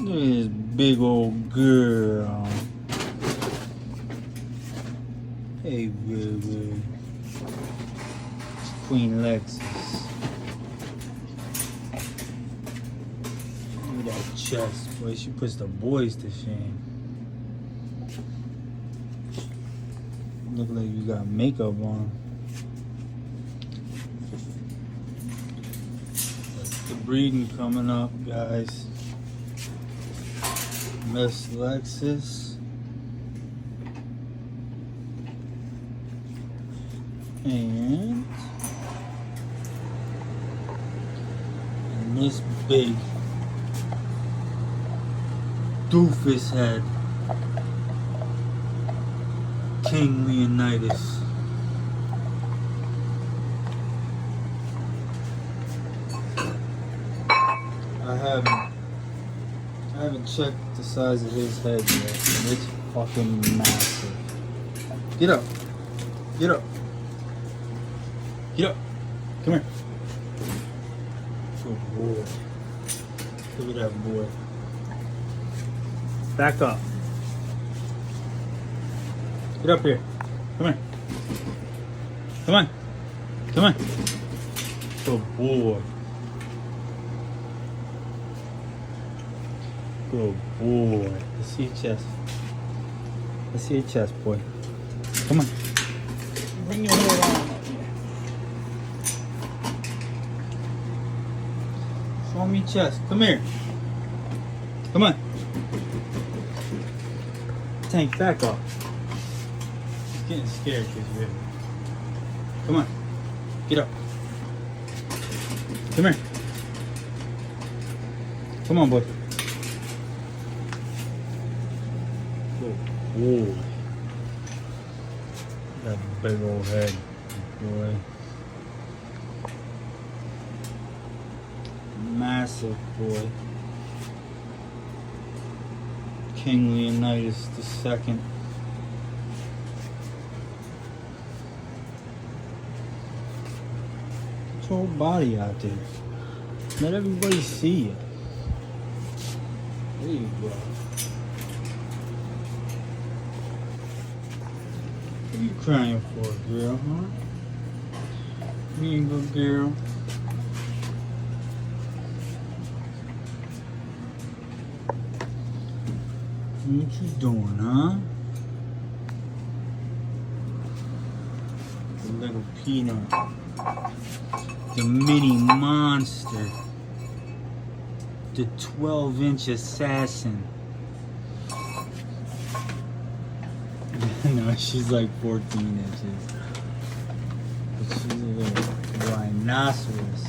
Look at this big old girl. Hey, baby. Queen Lexus. Look at that chest, boy. She puts the boys to shame. Look like you got makeup on. The breeding coming up, guys. Miss Lexus. And Miss Big Doofus Head King Leonidas. I haven't checked the size of his head yet. And it's fucking massive. Get up. Get up. Get up. Come here. Good boy. Look at that boy. Back up. Get up here. Come here. Come on. Come on. Good boy. Good boy. Let's see your chest. Let's see your chest, boy. Come on. Bring your head on up here. Show me your chest. Come here. Come on. Tank, back off. He's getting scared because you're here. Come on. Get up. Come here. Come on, boy. Whoa. That big old head, boy. Massive, boy. King Leonidas II. It's your whole body out there. Let everybody see you. There you go. What are you crying for, girl, huh? You ain't good girl. What you doing, huh? The little peanut. The mini monster. The 12-inch assassin. No, she's like 14 inches. But she's a little rhinoceros.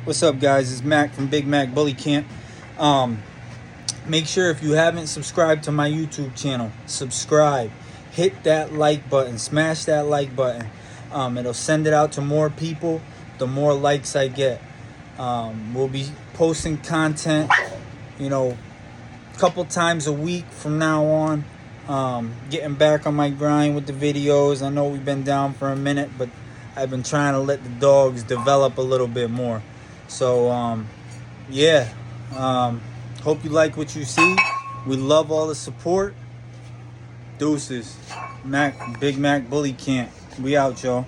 What's up, guys? It's Mac from Big Mac Bully Camp. Make sure if you haven't subscribed to my YouTube channel, subscribe. Hit that like button. Smash that like button. It'll send it out to more people. The more likes I get. We'll be posting content, a couple times a week from now on. Getting back on my grind with the videos. I know we've been down for a minute, but I've been trying to let the dogs develop a little bit more. So, yeah. Hope you like what you see. We love all the support. Deuces. Big Mac Bully Camp. We out, y'all.